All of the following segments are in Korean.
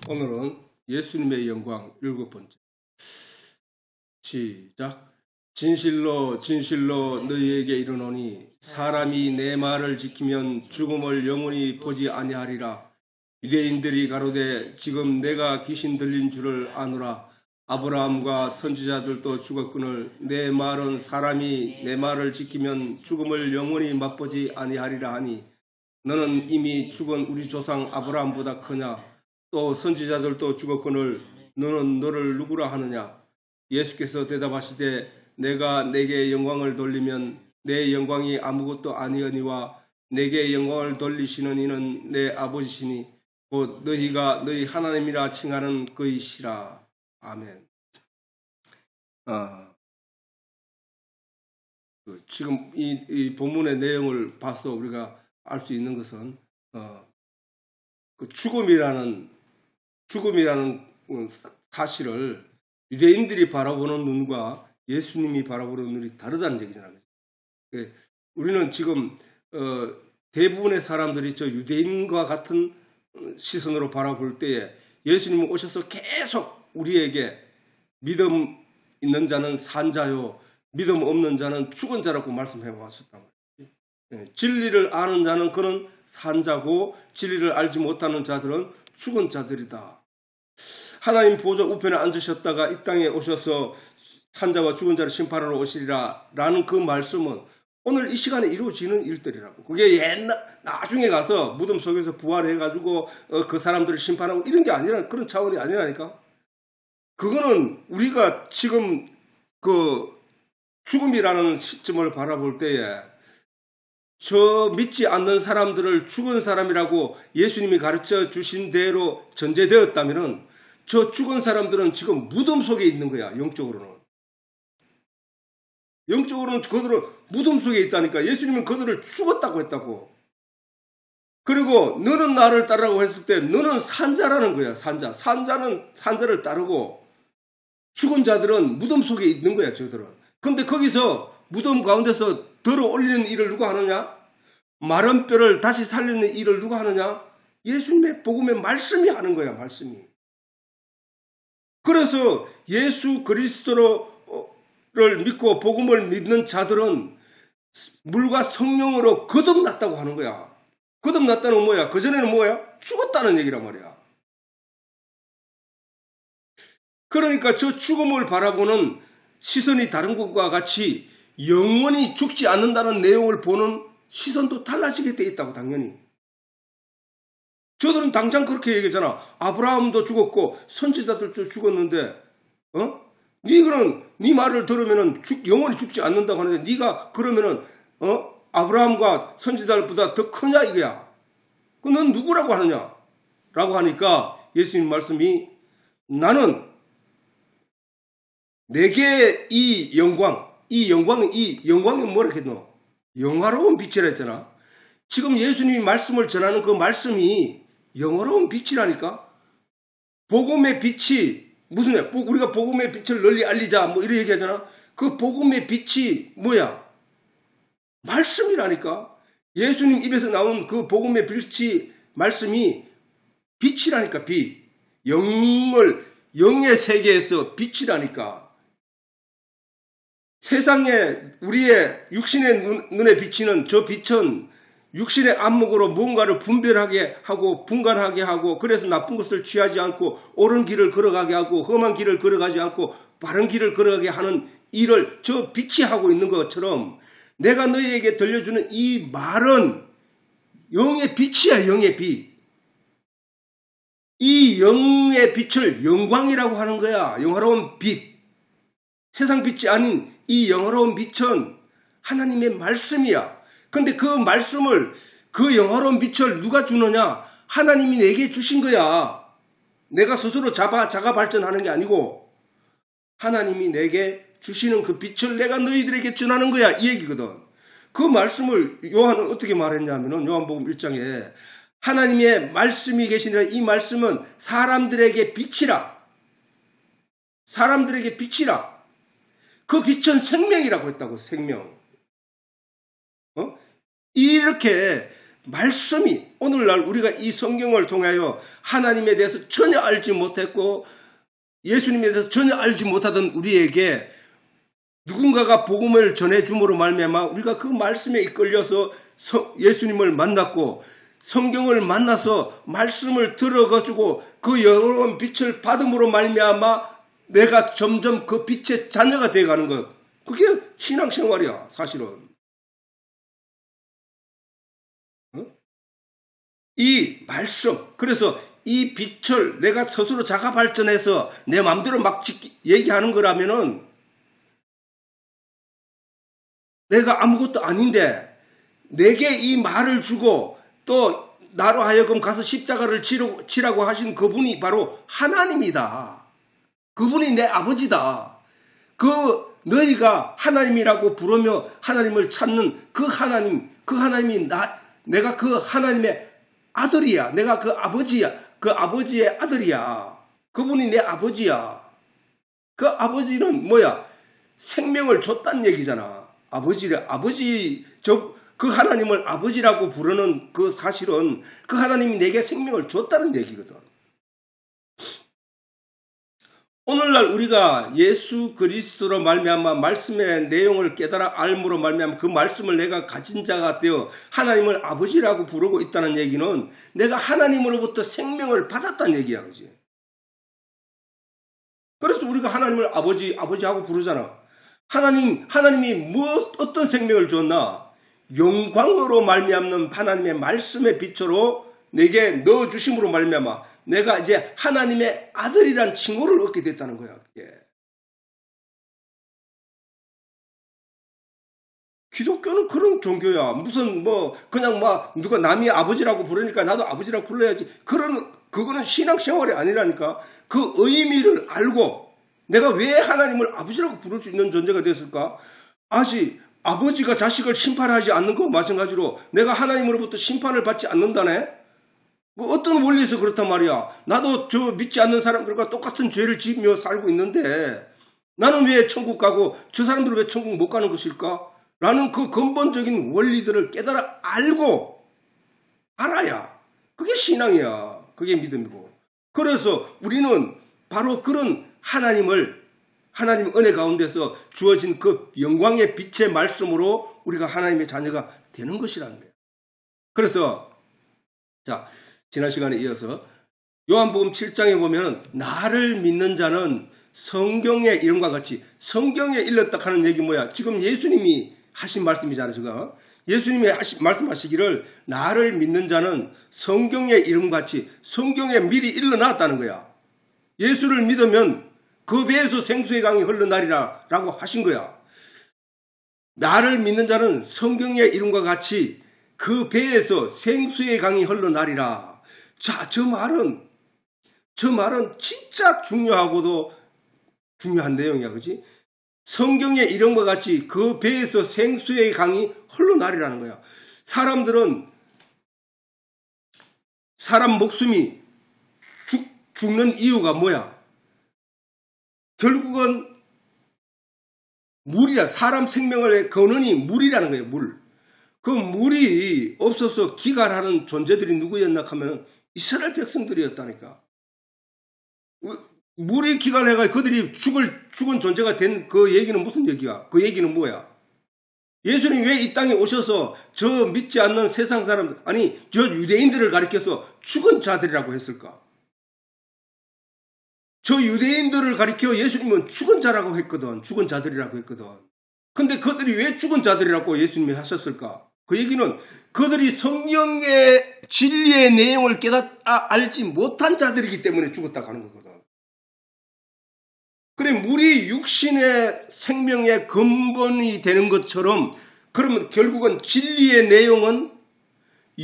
오늘은 예수님의 영광 7번째. 시작. 진실로 진실로 너희에게 이르노니 사람이 내 말을 지키면 죽음을 영원히 보지 아니하리라. 유대인들이 가로되 지금 내가 귀신 들린 줄을 아노라. 아브라함과 선지자들도 죽었거늘 내 말은 사람이 내 말을 지키면 죽음을 영원히 맛보지 아니하리라 하니 너는 이미 죽은 우리 조상 아브라함보다 크냐? 또 선지자들도 죽었거늘 너는 너를 누구라 하느냐? 예수께서 대답하시되 내가 내게 영광을 돌리면 내 영광이 아무것도 아니거니와 내게 영광을 돌리시는 이는 내 아버지시니 곧 너희가 너희 하나님이라 칭하는 그이시라. 아멘. 지금 이 본문의 내용을 봐서 우리가 알 수 있는 것은 그 죽음이라는 사실을 유대인들이 바라보는 눈과 예수님이 바라보는 눈이 다르다는 얘기잖아요. 우리는 지금 대부분의 사람들이 저 유대인과 같은 시선으로 바라볼 때에 예수님은 오셔서 계속 우리에게 믿음 있는 자는 산 자요, 믿음 없는 자는 죽은 자라고 말씀해 왔었단 말이에요. 진리를 아는 자는 그는 산 자고 진리를 알지 못하는 자들은 죽은 자들이다. 하나님 보좌 우편에 앉으셨다가 이 땅에 오셔서 산 자와 죽은 자를 심판하러 오시리라 라는 그 말씀은 오늘 이 시간에 이루어지는 일들이라고. 그게 나중에 가서 무덤 속에서 부활해가지고 그 사람들을 심판하고 이런 게 아니라, 그런 차원이 아니라니까. 그거는 우리가 지금 그 죽음이라는 시점을 바라볼 때에 저 믿지 않는 사람들을 죽은 사람이라고 예수님이 가르쳐 주신 대로 전제되었다면 저 죽은 사람들은 지금 무덤 속에 있는 거야. 영적으로는 그들은 무덤 속에 있다니까. 예수님은 그들을 죽었다고 했다고. 그리고 너는 나를 따르라고 했을 때 너는 산자라는 거야. 산자는 산자를 따르고 죽은 자들은 무덤 속에 있는 거야. 저들은. 근데 거기서 무덤 가운데서 들어 올리는 일을 누가 하느냐? 마른 뼈를 다시 살리는 일을 누가 하느냐? 예수님의 복음의 말씀이 하는 거야. 말씀이. 그래서 예수 그리스도를 믿고 복음을 믿는 자들은 물과 성령으로 거듭났다고 하는 거야. 거듭났다는 건 뭐야? 그전에는 뭐야? 죽었다는 얘기란 말이야. 그러니까 저 죽음을 바라보는 시선이 다른 것과 같이 영원히 죽지 않는다는 내용을 보는 시선도 달라지게 돼 있다고. 당연히. 저들은 당장 그렇게 얘기하잖아. 아브라함도 죽었고 선지자들도 죽었는데 네가 네 말을 들으면은 영원히 죽지 않는다고 하는데 네가 그러면은 아브라함과 선지자들보다 더 크냐 이거야. 그럼 넌 누구라고 하느냐? 라고 하니까 예수님 말씀이 나는 내게 이 영광이 뭐라 했노? 영화로운 빛이라 했잖아. 지금 예수님이 말씀을 전하는 그 말씀이 영화로운 빛이라니까. 복음의 빛이 무슨 말? 우리가 복음의 빛을 널리 알리자 뭐 이런 얘기하잖아. 그 복음의 빛이 뭐야? 말씀이라니까. 예수님 입에서 나온 그 복음의 빛이 말씀이 빛이라니까. 빛. 영의 세계에서 빛이라니까. 세상에 우리의 육신의 눈에 비치는 저 빛은 육신의 안목으로 뭔가를 분별하게 하고 분간하게 하고, 그래서 나쁜 것을 취하지 않고 옳은 길을 걸어가게 하고 험한 길을 걸어가지 않고 바른 길을 걸어가게 하는 일을 저 빛이 하고 있는 것처럼 내가 너희에게 들려주는 이 말은 영의 빛이야. 영의 빛. 이 영의 빛을 영광이라고 하는 거야. 영화로운 빛. 세상 빛이 아닌 이 영화로운 빛은 하나님의 말씀이야. 근데 그 말씀을, 그 영화로운 빛을 누가 주느냐? 하나님이 내게 주신 거야. 내가 스스로 자가 발전하는 게 아니고 하나님이 내게 주시는 그 빛을 내가 너희들에게 전하는 거야. 이 얘기거든. 그 말씀을 요한은 어떻게 말했냐면은 요한복음 1장에 하나님의 말씀이 계시니라. 이 말씀은 사람들에게 빛이라. 사람들에게 빛이라. 그 빛은 생명이라고 했다고. 생명. 이렇게 말씀이 오늘날 우리가 이 성경을 통하여 하나님에 대해서 전혀 알지 못했고 예수님에 대해서 전혀 알지 못하던 우리에게 누군가가 복음을 전해줌으로 말미암아 우리가 그 말씀에 이끌려서 예수님을 만났고 성경을 만나서 말씀을 들어가지고 그 여러운 빛을 받음으로 말미암아 내가 점점 그 빛의 자녀가 되어가는 것. 그게 신앙생활이야 사실은. 이 말씀, 그래서 이 빛을 내가 스스로 자가 발전해서 내 마음대로 막 얘기하는 거라면은 내가 아무것도 아닌데 내게 이 말을 주고 또 나로 하여금 가서 십자가를 치라고 하신 그분이 바로 하나님이다. 그분이 내 아버지다. 그 너희가 하나님이라고 부르며 하나님을 찾는 그 하나님이 내가 그 하나님의 아들이야. 내가 그 아버지야. 그 아버지의 아들이야. 그분이 내 아버지야. 그 아버지는 뭐야? 생명을 줬단 얘기잖아. 그 하나님을 아버지라고 부르는 그 사실은 그 하나님이 내게 생명을 줬다는 얘기거든. 오늘날 우리가 예수 그리스도로 말미암아 말씀의 내용을 깨달아 알므로 말미암아 그 말씀을 내가 가진 자가 되어 하나님을 아버지라고 부르고 있다는 얘기는 내가 하나님으로부터 생명을 받았다는 얘기야. 그지? 그래서 우리가 하나님을 아버지하고 부르잖아. 하나님이 어떤 생명을 줬나? 영광으로 말미암는 하나님의 말씀의 빛으로 내게 넣어주심으로 말미암아 내가 이제 하나님의 아들이란 칭호를 얻게 됐다는 거야. 그게. 기독교는 그런 종교야. 무슨 그냥 누가 남이 아버지라고 부르니까 나도 아버지라고 불러야지. 그거는 신앙생활이 아니라니까. 그 의미를 알고 내가 왜 하나님을 아버지라고 부를 수 있는 존재가 됐을까? 아버지가 자식을 심판하지 않는 거 마찬가지로 내가 하나님으로부터 심판을 받지 않는다네? 어떤 원리에서 그렇단 말이야. 나도 저 믿지 않는 사람들과 똑같은 죄를 지으며 살고 있는데 나는 왜 천국 가고 저 사람들은 왜 천국 못 가는 것일까? 라는 그 근본적인 원리들을 깨달아 알아야 그게 신앙이야. 그게 믿음이고. 그래서 우리는 바로 그런 하나님 은혜 가운데서 주어진 그 영광의 빛의 말씀으로 우리가 하나님의 자녀가 되는 것이라는 거예요. 그래서 지난 시간에 이어서 요한복음 7장에 보면 나를 믿는 자는 성경의 이름과 같이 성경에 일렀다 하는 얘기 뭐야? 지금 예수님이 하신 말씀이잖아요. 지금. 예수님이 말씀하시기를 나를 믿는 자는 성경의 이름과 같이 성경에 미리 일러놨다는 거야. 예수를 믿으면 그 배에서 생수의 강이 흘러나리라 라고 하신 거야. 나를 믿는 자는 성경의 이름과 같이 그 배에서 생수의 강이 흘러나리라. 자, 저 말은 진짜 중요하고도 중요한 내용이야. 그지? 성경의 이름과 같이 그 배에서 생수의 강이 흘러나리라는 거야. 사람들은 사람 목숨이 죽는 이유가 뭐야? 결국은 물이야. 사람 생명의 근원이 물이라는 거예요. 물. 그 물이 없어서 기갈하는 존재들이 누구였나 하면 이스라엘 백성들이었다니까. 물이 기갈해가 그들이 죽은 존재가 된 그 얘기는 무슨 얘기야? 그 얘기는 뭐야? 예수님 왜 이 땅에 오셔서 저 믿지 않는 세상 사람들, 저 유대인들을 가리켜서 죽은 자들이라고 했을까? 저 유대인들을 가리켜 예수님은 죽은 자라고 했거든. 죽은 자들이라고 했거든. 근데 그들이 왜 죽은 자들이라고 예수님이 하셨을까? 그 얘기는 그들이 성경의 진리의 내용을 알지 못한 자들이기 때문에 죽었다고 하는 거거든. 그래, 물이 육신의 생명의 근본이 되는 것처럼 그러면 결국은 진리의 내용은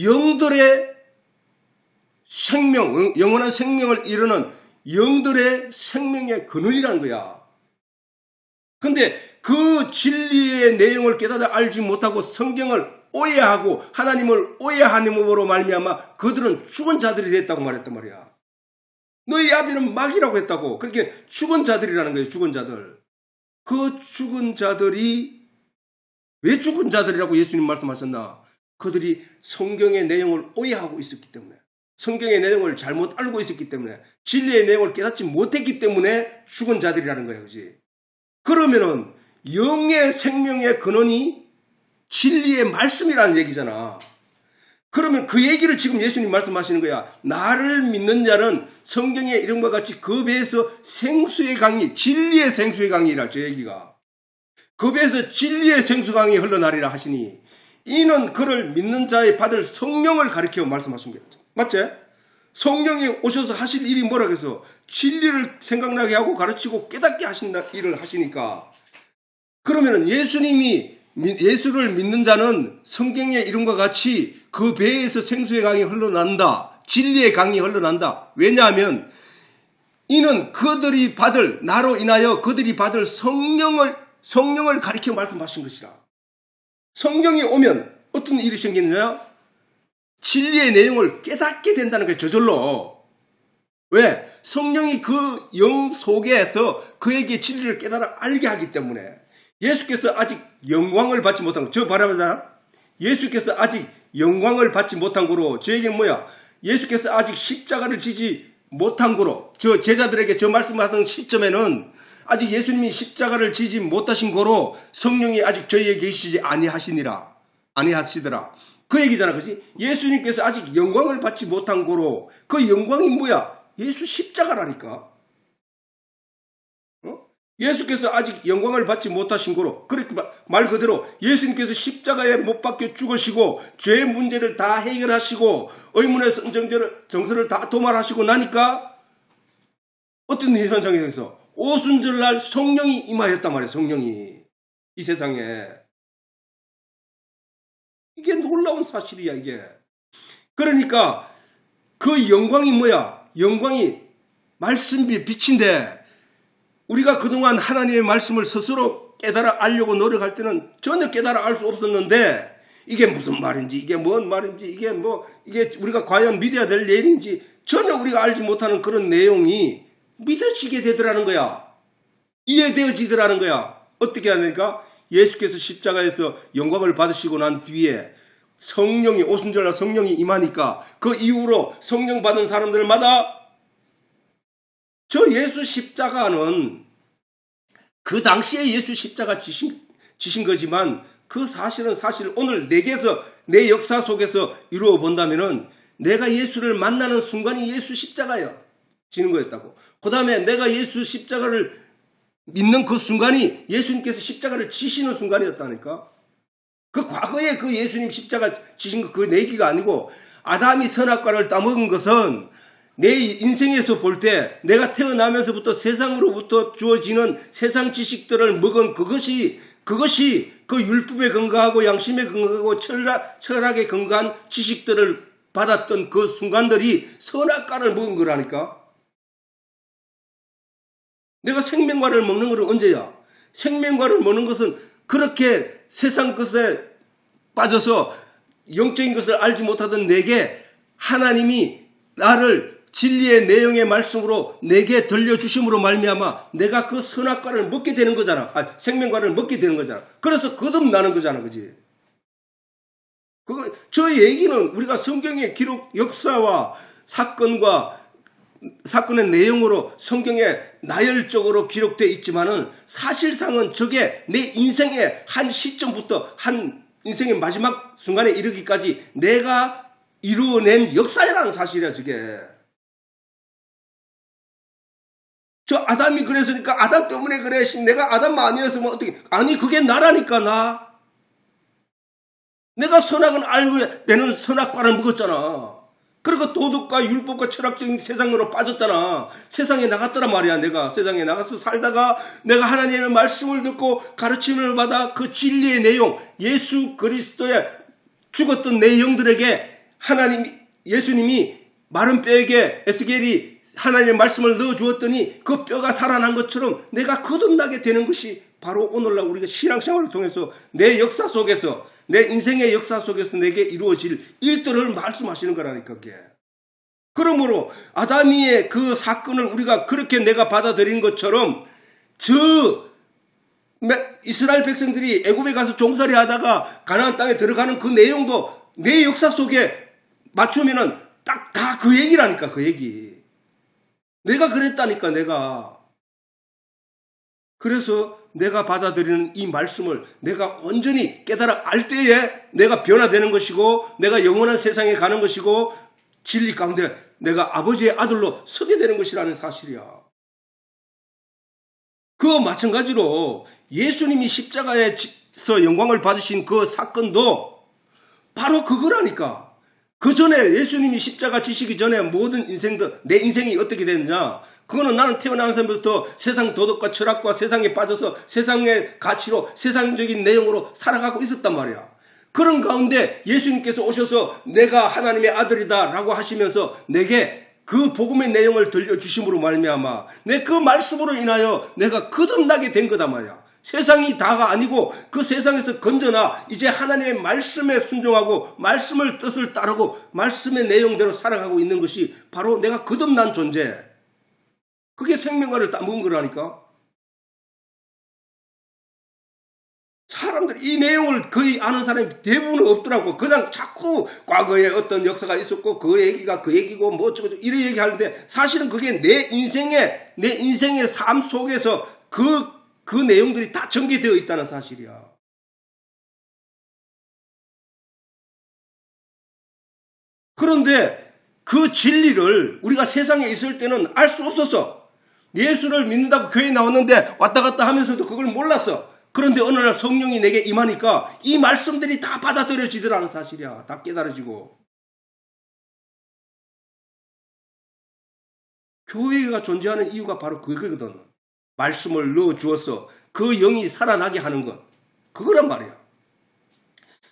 영들의 생명, 영원한 생명을 이루는 영들의 생명의 근원이라는 거야. 근데 그 진리의 내용을 깨달아 알지 못하고 성경을 오해하고 하나님을 오해함으로 말미암아 그들은 죽은 자들이 됐다고 말했단 말이야. 너희 아비는 마귀라고 했다고. 그렇게 죽은 자들이라는 거예요. 죽은 자들. 그 죽은 자들이 왜 죽은 자들이라고 예수님 말씀하셨나? 그들이 성경의 내용을 오해하고 있었기 때문에, 성경의 내용을 잘못 알고 있었기 때문에, 진리의 내용을 깨닫지 못했기 때문에 죽은 자들이라는 거예요. 그지? 그러면은 영의 생명의 근원이 진리의 말씀이라는 얘기잖아. 그러면 그 얘기를 지금 예수님 말씀하시는 거야. 나를 믿는 자는 성경의 이름과 같이 그 배에서 생수의 강이, 진리의 생수의 강이라, 저 얘기가. 그 배에서 진리의 생수강이 흘러나리라 하시니, 이는 그를 믿는 자의 받을 성령을 가리켜 말씀하신 거예요. 맞지? 성령이 오셔서 하실 일이 뭐라 해서 진리를 생각나게 하고 가르치고 깨닫게 하신다 일을 하시니까, 그러면은 예수를 믿는 자는 성경의 이름과 같이 그 배에서 생수의 강이 흘러난다. 진리의 강이 흘러난다. 왜냐하면 이는 그들이 받을, 나로 인하여 그들이 받을 성령을 가리켜 말씀하신 것이라. 성령이 오면 어떤 일이 생기느냐? 진리의 내용을 깨닫게 된다는 거예요. 저절로. 왜? 성령이 그 영 속에서 그에게 진리를 깨달아 알게 하기 때문에. 예수께서 아직 영광을 받지 못한 거. 저 바라보잖아. 예수께서 아직 영광을 받지 못한 거로, 저 얘기는 뭐야? 예수께서 아직 십자가를 지지 못한 거로, 저 제자들에게 저 말씀하던 시점에는 아직 예수님이 십자가를 지지 못하신 거로 성령이 아직 저희에게 계시지 아니하시더라. 그 얘기잖아. 그지? 예수님께서 아직 영광을 받지 못한 거로, 그 영광이 뭐야? 예수 십자가라니까. 예수께서 아직 영광을 받지 못하신 거로, 그렇게 말 그대로 예수님께서 십자가에 못 박혀 죽으시고 죄의 문제를 다 해결하시고 의문의 정서를 다 도말하시고 나니까 어떤 현상이 돼서 오순절날 성령이 임하였단 말이에요. 성령이 이 세상에. 이게 놀라운 사실이야, 이게. 그러니까 그 영광이 뭐야? 영광이 말씀의 빛인데, 우리가 그동안 하나님의 말씀을 스스로 깨달아 알려고 노력할 때는 전혀 깨달아 알 수 없었는데, 이게 무슨 말인지, 이게 뭔 말인지, 이게 우리가 과연 믿어야 될 내용인지 전혀 우리가 알지 못하는 그런 내용이 믿어지게 되더라는 거야. 이해되어지더라는 거야. 어떻게 하니까? 예수께서 십자가에서 영광을 받으시고 난 뒤에 성령이, 오순절날 성령이 임하니까 그 이후로 성령 받은 사람들마다 저 예수 십자가는 그 당시에 예수 십자가 지신 거지만 그 사실은 사실 오늘 내게서, 내 역사 속에서 이루어 본다면은 내가 예수를 만나는 순간이 예수 십자가예요. 지는 거였다고. 그 다음에 내가 예수 십자가를 믿는 그 순간이 예수님께서 십자가를 지시는 순간이었다니까. 그 과거에 그 예수님 십자가 지신 거 그 내기가 아니고, 아담이 선악과를 따먹은 것은 내 인생에서 볼 때 내가 태어나면서부터 세상으로부터 주어지는 세상 지식들을 먹은 그것이 그 율법에 근거하고 양심에 근거하고 철학에 근거한 지식들을 받았던 그 순간들이 선악과를 먹은 거라니까. 내가 생명과를 먹는 것은 언제야? 생명과를 먹는 것은 그렇게 세상 것에 빠져서 영적인 것을 알지 못하던 내게 하나님이 나를 진리의 내용의 말씀으로 내게 들려주심으로 말미암아 내가 그 선악과를 먹게 되는 거잖아. 생명과를 먹게 되는 거잖아. 그래서 거듭나는 거잖아. 그지? 저 얘기는 우리가 성경의 기록, 역사와 사건의 내용으로 성경에 나열적으로 기록되어 있지만은 사실상은 저게 내 인생의 한 시점부터 한 인생의 마지막 순간에 이르기까지 내가 이루어낸 역사라는 사실이야, 저게. 저 아담이 그랬으니까 아담 때문에 그래. 내가 아담만 아니었으면 어떻게. 아니, 그게 나라니까, 나. 내가 선악은 알고 내는 선악과를 먹었잖아. 그리고 도덕과 율법과 철학적인 세상으로 빠졌잖아. 세상에 나갔더란 말이야. 내가 세상에 나가서 살다가 내가 하나님의 말씀을 듣고 가르침을 받아 그 진리의 내용, 예수 그리스도의 죽었던 내 영들에게 예수님이 마른 뼈에게 에스겔이 하나님의 말씀을 넣어주었더니 그 뼈가 살아난 것처럼 내가 거듭나게 되는 것이 바로 오늘날 우리가 신앙생활을 통해서 내 역사 속에서, 내 인생의 역사 속에서 내게 이루어질 일들을 말씀하시는 거라니까. 그게. 그러므로 아담이의 그 사건을 우리가 그렇게 내가 받아들인 것처럼 이스라엘 백성들이 애굽에 가서 종살이 하다가 가나안 땅에 들어가는 그 내용도 내 역사 속에 맞추면은 딱 다 그 얘기라니까, 그 얘기. 내가 그랬다니까, 내가. 그래서 내가 받아들이는 이 말씀을 내가 온전히 깨달아 알 때에 내가 변화되는 것이고, 내가 영원한 세상에 가는 것이고, 진리 가운데 내가 아버지의 아들로 서게 되는 것이라는 사실이야. 그 마찬가지로 예수님이 십자가에서 영광을 받으신 그 사건도 바로 그거라니까. 그 전에 예수님이 십자가 지시기 전에 모든 인생들, 내 인생이 어떻게 됐느냐? 그거는 나는 태어나면서부터 세상 도덕과 철학과 세상에 빠져서 세상의 가치로 세상적인 내용으로 살아가고 있었단 말이야. 그런 가운데 예수님께서 오셔서 내가 하나님의 아들이다 라고 하시면서 내게 그 복음의 내용을 들려주심으로 말미암아 내 그 말씀으로 인하여 내가 거듭나게 된 거다 말이야. 세상이 다가 아니고 그 세상에서 건져나 이제 하나님의 말씀에 순종하고 말씀을 뜻을 따르고 말씀의 내용대로 살아가고 있는 것이 바로 내가 거듭난 존재. 그게 생명과를 따먹은 거라니까. 사람들이 이 내용을 거의 아는 사람이 대부분은 없더라고. 그냥 자꾸 과거에 어떤 역사가 있었고 그 얘기가 그 얘기고 뭐 어쩌고 이런 얘기하는데 사실은 그게 내 인생의 삶 속에서 그 내용들이 다 전개되어 있다는 사실이야. 그런데 그 진리를 우리가 세상에 있을 때는 알 수 없었어. 예수를 믿는다고 교회에 나왔는데 왔다 갔다 하면서도 그걸 몰랐어. 그런데 어느 날 성령이 내게 임하니까 이 말씀들이 다 받아들여지더라는 사실이야. 다 깨달아지고. 교회가 존재하는 이유가 바로 그거거든. 말씀을 넣어주어서 그 영이 살아나게 하는 것. 그거란 말이야.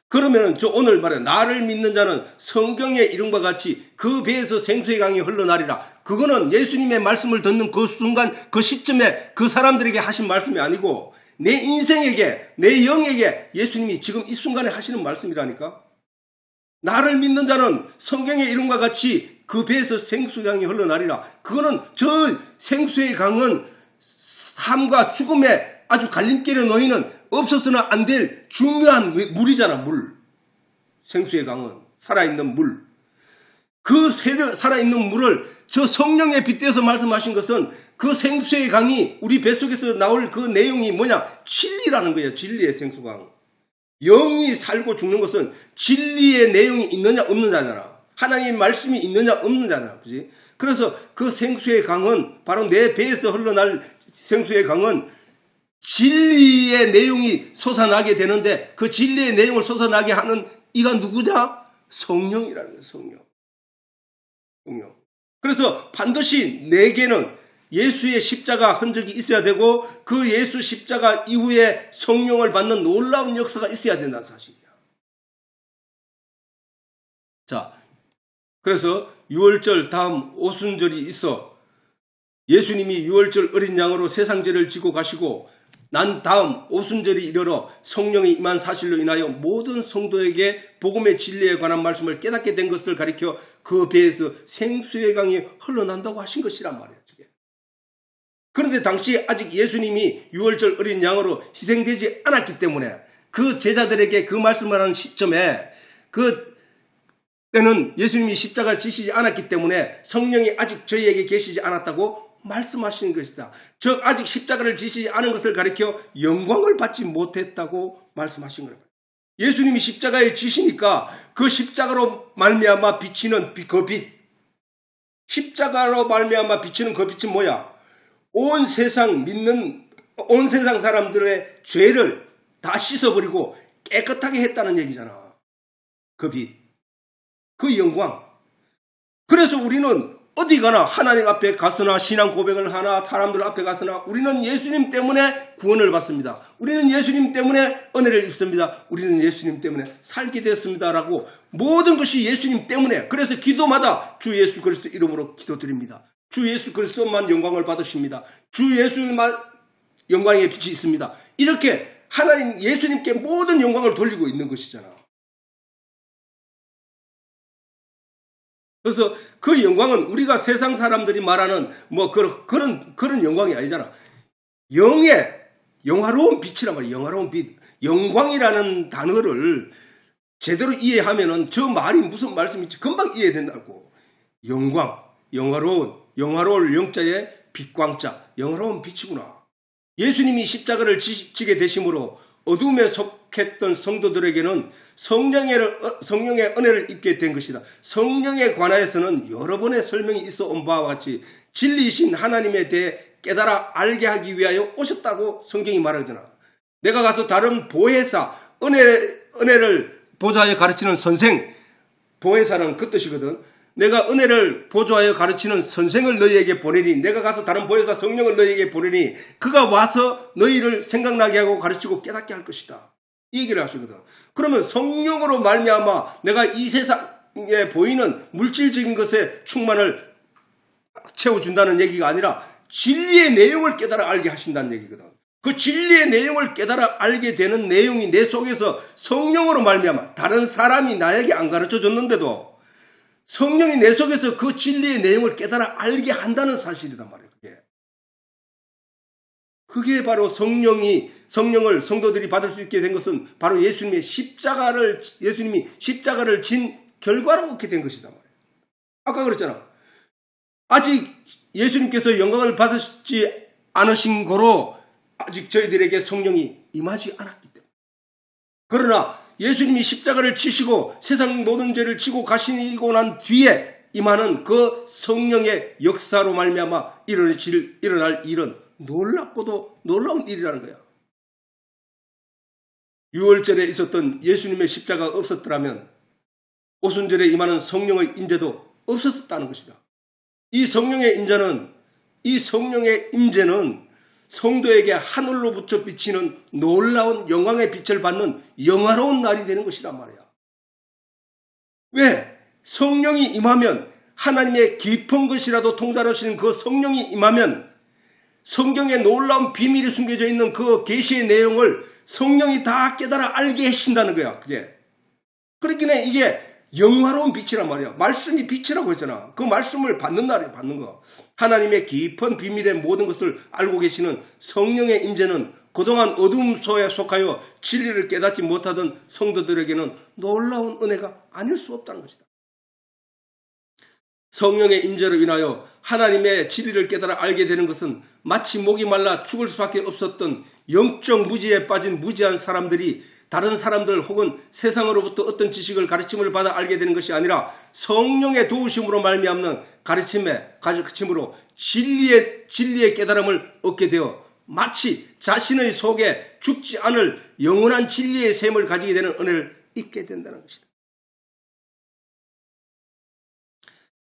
그러면은 저 오늘 말이야. 나를 믿는 자는 성경의 이름과 같이 그 배에서 생수의 강이 흘러나리라. 그거는 예수님의 말씀을 듣는 그 순간 그 시점에 그 사람들에게 하신 말씀이 아니고 내 인생에게 내 영에게 예수님이 지금 이 순간에 하시는 말씀이라니까. 나를 믿는 자는 성경의 이름과 같이 그 배에서 생수의 강이 흘러나리라. 그거는 저 생수의 강은 삶과 죽음의 아주 갈림길에 놓이는 없어서는 안 될 중요한 물이잖아. 물. 생수의 강은 살아있는 물. 그 살아있는 물을 저 성령에 빗대어서 말씀하신 것은 그 생수의 강이 우리 뱃속에서 나올 그 내용이 뭐냐? 진리라는 거예요. 진리의 생수강. 영이 살고 죽는 것은 진리의 내용이 있느냐 없느냐잖아. 하나님의 말씀이 있느냐 없느냐잖아. 그지? 그래서 그 생수의 강은 바로 내 배에서 흘러날 생수의 강은 진리의 내용이 솟아나게 되는데 그 진리의 내용을 솟아나게 하는 이가 누구냐? 성령이라는 거예요. 성령. 그래서 반드시 내게는 예수의 십자가 흔적이 있어야 되고 그 예수 십자가 이후에 성령을 받는 놀라운 역사가 있어야 된다는 사실이야. 자, 그래서 유월절 다음 오순절이 있어. 예수님이 유월절 어린 양으로 세상 죄를 지고 가시고 난 다음 오순절이 이르러 성령이 임한 사실로 인하여 모든 성도에게 복음의 진리에 관한 말씀을 깨닫게 된 것을 가리켜 그 배에서 생수의 강이 흘러난다고 하신 것이란 말이에요. 그런데 당시 아직 예수님이 유월절 어린 양으로 희생되지 않았기 때문에 그 제자들에게 그 말씀을 하는 시점에 그 때는 예수님이 십자가 지시지 않았기 때문에 성령이 아직 저희에게 계시지 않았다고 말씀하시는 것이다. 즉 아직 십자가를 지시지 않은 것을 가리켜 영광을 받지 못했다고 말씀하신 거예요. 예수님이 십자가에 지시니까 그 십자가로 말미암아 비치는 그 빛, 십자가로 말미암아 비치는 그 빛은 뭐야? 온 세상 사람들의 죄를 다 씻어버리고 깨끗하게 했다는 얘기잖아. 그 빛, 그 영광. 그래서 우리는 어디 가나 하나님 앞에 가서나 신앙 고백을 하나 사람들 앞에 가서나 우리는 예수님 때문에 구원을 받습니다. 우리는 예수님 때문에 은혜를 입습니다. 우리는 예수님 때문에 살게 되었습니다라고 모든 것이 예수님 때문에. 그래서 기도마다 주 예수 그리스도 이름으로 기도드립니다. 주 예수 그리스도만 영광을 받으십니다. 주 예수만 영광의 빛이 있습니다. 이렇게 하나님 예수님께 모든 영광을 돌리고 있는 것이잖아. 그래서 그 영광은 우리가 세상 사람들이 말하는 뭐 그런 영광이 아니잖아. 영의 영화로운 빛이란 말이야. 영화로운 빛. 영광이라는 단어를 제대로 이해하면은 저 말이 무슨 말씀인지 금방 이해된다고. 영광, 영화로울 영자의 빛광자, 영화로운 빛이구나. 예수님이 십자가를 지게 되심으로 어둠에 속했던 성도들에게는 성령의 은혜를 입게 된 것이다. 성령에 관하여서는 여러 번의 설명이 있어 온 바와 같이 진리이신 하나님에 대해 깨달아 알게 하기 위하여 오셨다고 성경이 말하잖아. 내가 가서 다른 보혜사, 은혜를 보좌하여 가르치는 선생, 보혜사는 그 뜻이거든. 내가 은혜를 보좌하여 가르치는 선생을 너희에게 보내니, 내가 가서 다른 보혜사 성령을 너희에게 보내니 그가 와서 너희를 생각나게 하고 가르치고 깨닫게 할 것이다. 이 얘기를 하시거든. 그러면 성령으로 말미암아 내가 이 세상에 보이는 물질적인 것에 충만을 채워준다는 얘기가 아니라 진리의 내용을 깨달아 알게 하신다는 얘기거든. 그 진리의 내용을 깨달아 알게 되는 내용이 내 속에서 성령으로 말미암아, 다른 사람이 나에게 안 가르쳐 줬는데도 성령이 내 속에서 그 진리의 내용을 깨달아 알게 한다는 사실이란 말이에요. 그게 바로 성령을 성도들이 받을 수 있게 된 것은 바로 예수님이 십자가를 진 결과로 얻게 된 것이단 말이에요. 아까 그랬잖아. 아직 예수님께서 영광을 받으시지 않으신 거로 아직 저희들에게 성령이 임하지 않았기 때문에. 그러나 예수님이 십자가를 지시고 세상 모든 죄를 지고 가시고 난 뒤에 임하는 그 성령의 역사로 말미암아 일어날 일은 놀랍고도 놀라운 일이라는 거야. 유월절에 있었던 예수님의 십자가가 없었더라면 오순절에 임하는 성령의 임재도 없었다는 것이다. 이 성령의 임재는 성도에게 하늘로부터 비치는 놀라운 영광의 빛을 받는 영화로운 날이 되는 것이란 말이야. 왜? 성령이 임하면, 하나님의 깊은 것이라도 통달하시는 그 성령이 임하면 성경에 놀라운 비밀이 숨겨져 있는 그 계시의 내용을 성령이 다 깨달아 알게 하신다는 거야. 그게. 그렇기 때문에 이게 영화로운 빛이란 말이야. 말씀이 빛이라고 했잖아. 그 말씀을 받는 날에 받는 거. 하나님의 깊은 비밀의 모든 것을 알고 계시는 성령의 임재는 그동안 어둠 속에 속하여 진리를 깨닫지 못하던 성도들에게는 놀라운 은혜가 아닐 수 없다는 것이다. 성령의 임재로 인하여 하나님의 진리를 깨달아 알게 되는 것은 마치 목이 말라 죽을 수밖에 없었던 영적 무지에 빠진 무지한 사람들이 다른 사람들 혹은 세상으로부터 어떤 지식을 가르침을 받아 알게 되는 것이 아니라 성령의 도우심으로 말미암는 가르침으로 진리의 깨달음을 얻게 되어 마치 자신의 속에 죽지 않을 영원한 진리의 셈을 가지게 되는 은혜를 입게 된다는 것이다.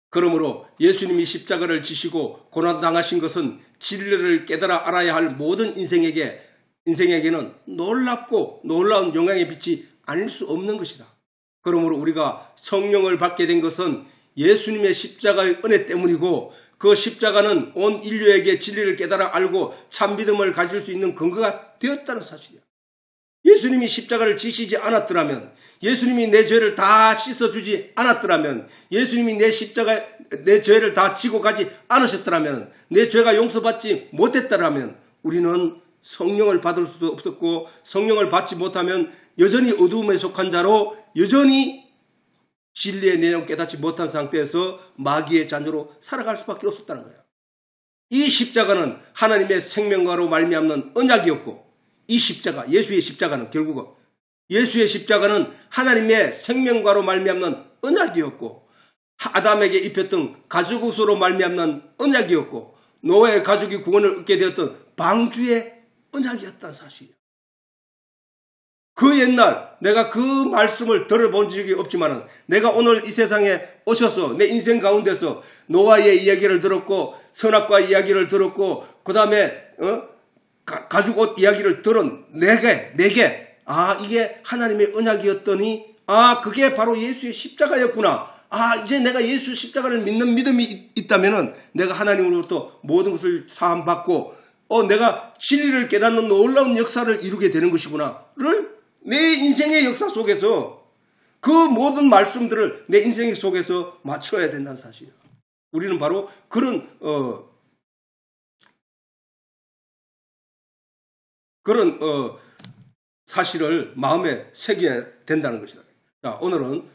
그러므로 예수님이 십자가를 지시고 고난당하신 것은 진리를 깨달아 알아야 할 모든 인생에게는 놀랍고 놀라운 영광의 빛이 아닐 수 없는 것이다. 그러므로 우리가 성령을 받게 된 것은 예수님의 십자가의 은혜 때문이고 그 십자가는 온 인류에게 진리를 깨달아 알고 참 믿음을 가질 수 있는 근거가 되었다는 사실이야. 예수님이 십자가를 지시지 않았더라면, 예수님이 내 죄를 다 씻어주지 않았더라면, 예수님이 내 죄를 다 지고 가지 않으셨더라면, 내 죄가 용서받지 못했더라면 우리는 성령을 받을 수도 없었고, 성령을 받지 못하면 여전히 어두움에 속한 자로 여전히 진리의 내용 깨닫지 못한 상태에서 마귀의 자녀로 살아갈 수밖에 없었다는 거예요. 이 십자가는 하나님의 생명과로 말미암는 언약이었고, 이 십자가, 예수의 십자가는 결국은 예수의 십자가는 하나님의 생명과로 말미암는 언약이었고, 아담에게 입혔던 가죽옷으로 말미암는 언약이었고, 노아의 가족이 구원을 얻게 되었던 방주의 언약이었다는 사실이에요. 그 옛날 내가 그 말씀을 들어본 적이 없지만 내가 오늘 이 세상에 오셔서 내 인생 가운데서 노아의 이야기를 들었고 선악과 이야기를 들었고 그 다음에 가죽옷 이야기를 들은 내게 이게 하나님의 언약이었더니 그게 바로 예수의 십자가였구나. 이제 내가 예수 십자가를 믿는 믿음이 있다면은 내가 하나님으로부터 모든 것을 사함받고 내가 진리를 깨닫는 놀라운 역사를 이루게 되는 것이구나를 내 인생의 역사 속에서 그 모든 말씀들을 내 인생 속에서 맞춰야 된다는 사실이에요. 우리는 바로 그런 사실을 마음에 새겨야 된다는 것이다. 자, 오늘은